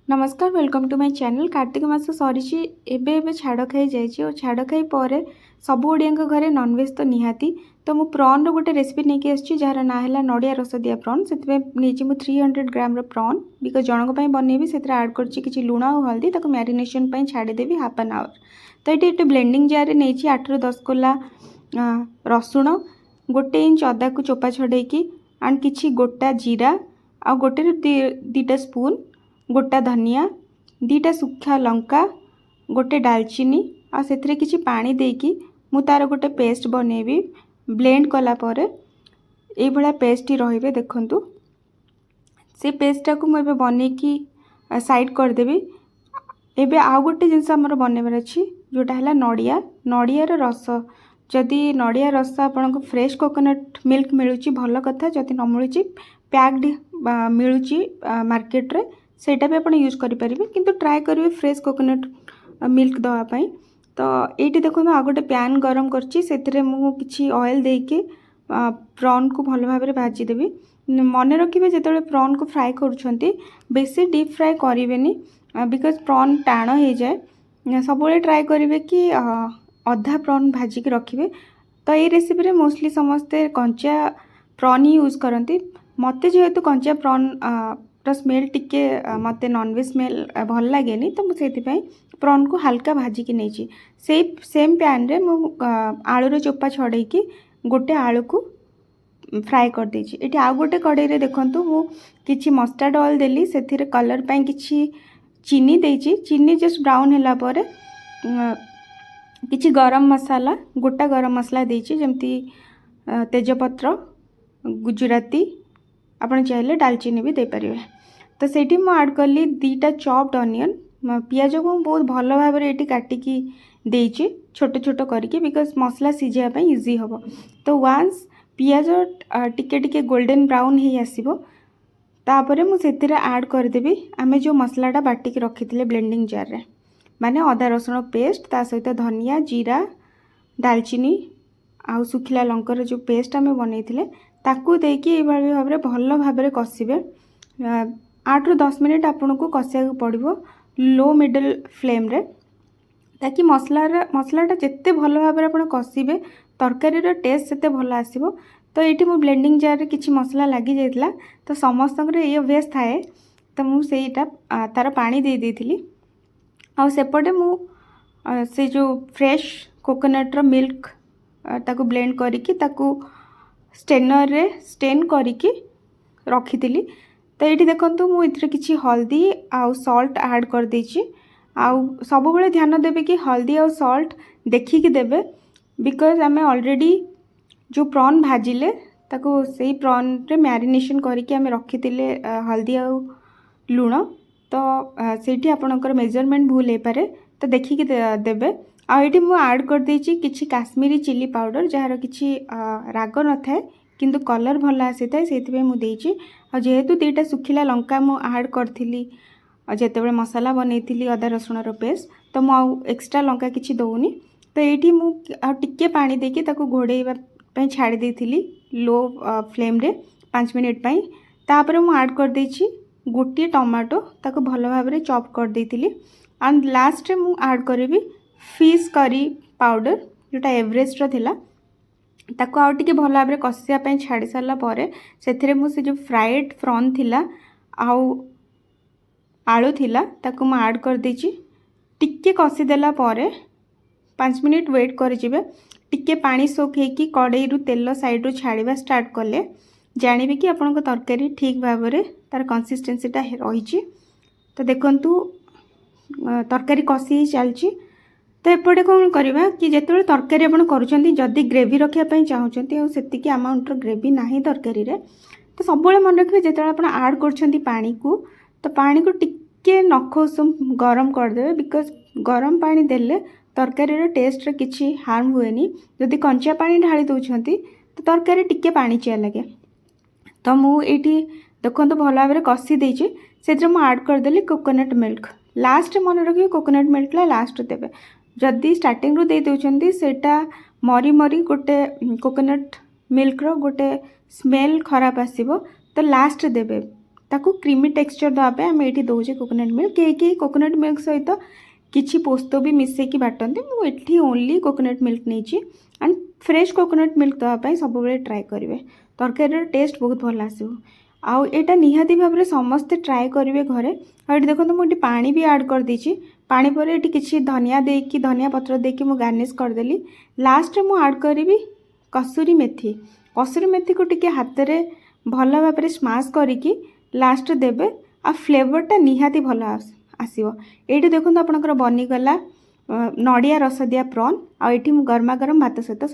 नमस्कार welcome to my channel. Kartik मास सरी एबे छाड़ खाई जाइए और छाड़ खाई पर सब ओडिया घरे नॉनवेज तो निहाती तो मु प्रॉन रो गोटे रेसिपी नहीं आसी जार ना है नड़िया रस दिया प्रॉन से 300 ग्राम प्रॉन बिकज जनक बनैबी से आड कर लुण और हल्दी ताको मैरिनेशन छाड़देवी हाफ एन आवर। तो ये ब्लेंडिंग जार नहीं 8 ରୁ 10 कोला रसुण 1 इंच अदा को चोपा छड़ेकी एंड किसी गोटा जीरा आ गोटे 2 स्पून गोटा धनिया 2टा सुखा लंका गोटे डालचीनी आ से किसी पानी देकी मु तार गोटे पेस्ट बनैबी। ब्लेंड कला परे ये भला पेस्ट ही रहिबे। देखंतु से पेस्टा को मुझे बनैकी साइड करदेवी। एबे आउ गोटे जिनस आमर बनैबार अच्छी जोटा है नड़िया नड़ियार रस। जदि नड़िया रस आपन को फ्रेश कोकोनट मिल्क मिलूची भल कथा, जदि न मिलूची पैक्ड मिलूची मार्केट रे सेटा भी आप यूज करेंगे किंतु ट्राए करेंगे फ्रेश कोकोनट मिल्क दवापाई। तो ये देखो आ गोटे पैन गरम करछि मुझे ऑयल देके प्रॉन को भल भाव भाजीदेवी। मन रखिए जो प्रॉन को फ्राए करुँच बेसी डीप फ्राए करेंगे बिकज प्रॉन टाण हो जाए। सब ट्राए करेंगे कि अधा प्रॉन भाजिक रखिए। तो ये रेसिपी मोस्टली समस्ते कंचा प्रॉन ही यूज करती। मत जेहेतु कंचा प्रॉन स्मेल टिके मत नॉनवेज स्मेल भल लगे तो मुझे प्रॉन को हल्का भाजिकी नहीं से सेम पैन रे मु आलूर चोपा छड़ेकी गोटे आलू को फ्राए कर देछि। एठी आ गोटे कड़ाई रे देखंतु मु किछि मस्टर्ड ऑयल देली से कलर पाई किछि चीनी देछि। चीनी जस्ट ब्राउन होला परे किछि गरम मसाला गोटा गरम मसला देछि जेमती तेजपत्र गुजराती आपन चाहे डालचीनी भी दे पारिबे। तो सेठी मु ऐड कली 2टा चॉप्ड अनियन पियाज को बहुत भल भाव ये काटिकी देछि छोट छोट करके बिकज मसला सीझापी इजी हम। तो वांस पियाज टिके टिके गोल्डन ब्राउन हो आसो तापर मुझे ऐड करदेवी आमे जो मसलाटा बाटिकी रखी ब्लेंडिंग जार रे माने अदा रसुण पेस्ट ता सहित धनिया जीरा डालचीनी आउ सुखिला लंकार जो पेस्ट आमे बनैथिले ताकू देकी ये भाव में भल भाव कषिबे। 8 ରୁ 10 मिनट आपन को कषिया पड़ो लो मिडल फ्लेम रे ताकि मसलाटा जिते भल भाव में कषिबे तरकारी टेस्ट से भल आसो। तो ये मु ब्लेंडिंग जार रे किछि मसला लगी जाइतिला तो समस्त ये अभ्यास थाए तो मुझा तार पानी दे देथिली आ सेपटे मु से जो फ्रेश कोकोनट मिल्क ताकू ब्लेंड करिकी ताकू स्टेनर रे स्टेन करिकी रखी। तो ये देखो मुझे किसी हल्दी आउ सॉल्ट ऐड कर देछि। आउ सब बेले ध्यान देवे कि हल्दी आउ सॉल्ट देखिकी देवे बिकज आमे ऑलरेडी जो प्रॉन भाजिले ताको सही प्रॉन रे मैरिनेशन करके आमे रखी हल्दी आउ लुण। तो सेठी आपनकर मेजरमेंट भूल हो पारे तो देखिकी देवे। आइटी मु ऐड कर देछि किछि काश्मीरी चिली पाउडर जार किछि राग न थाए किंतु कलर भल आसी थाए से मुझे देछि। आ जेहेतु 2टा सुखिला लंका मु ऐड करथिली जेतेबेले मसाला बनैथिली अदा रसुणर पेस्ट तो मु एक्स्ट्रा लंका किछि दउनी। तो ये मु टिके पानी देके ताको घोड़ेइबा पई छाड़ी देथिली लो फ्लेम रे 5 मिनट पई। तापर मु ऐड कर देछि गोटे टमाटो ताको भल भाव में चॉप कर देथिली एंड लास्ट रे मु ऐड करेबी फिश करी पाउडर जोटा एवरेस्ट रो थिला ताको आउ टिके भल भाव में कषिया पई छाड़ी सारला परे सेथिरे मु से जो फ्राइड प्रॉन थिला आउ आलू थिला ताको मु ऐड कर देछि। टिके कषि देला परे 5 मिनट वेट कर जिवे। टिके पानी सोक हेकी कड़ाई रु तेल साइड रु छाड़िबा स्टार्ट कले जानिबे कि आपन को तरकारी ठीक भाव में तार कंसिस्टेंसीटा रही। तो देखंतु तरकारी कषि चलची। तो एपटे कौन करवा कि जिते तरकारी आपड़ करुँच ग्रेवी रखापी चाहते से अमाउंटर ग्रेवी ना तरकारी तो सब मन रखिए जिते आप ऐड कर पानी को तो पानी को टिके नख उषुम गरम करदे बिकज गरम पानी देले तरकारी टेस्ट किसी हार्म हुएनी। जदि कंचा पानी ढाली दौरान तो तरकारी टिके पानी चिया लगे। तो मुझे देखो भल भाव में कषि देछि से ऐड करदेली कोकोनट मिल्क। लास्ट मन रखिए कोकोनट मिल्क लास्ट देवे। जदि स्टार्टिंग रू दे दउछंती सेटा मरी मरी गोटे कोकोनट मिल्क रो गोटे स्मेल खराब आसीबो तो लास्ट देवे ताकू क्रीमी टेक्सचर देवाई आम ये दौचे कोकोनट मिल्क कई कोकोनट मिल्क सहित किसी पोस्त भी मिसेकी बाटती मुझे ओनली कोकोनट मिल्क नहीं एंड फ्रेश कोकोनट मिल्क देवाई सब ट्राए करेंगे तरकारी टेस्ट बहुत भल आसो आउ एटा निहाती भाव में समस्ते ट्राए करेंगे घरे और देखो मुझे पानी भी ऐड कर देछि पानी पर ये किसी धनिया देकी धनिया पत्र देकी मु गार्निश करदेली लास्ट मु ऐड करी कसूरी मेथी को टिके हाथ रे भल भाव में स्माश करिकी लास्ट देबे आ फ्लेवरटा निहाती भल आसीबो। एठी देखो आपनकर बनीगला नड़िया रस दिया प्रॉन आ एठी गरमा गरम भात सहित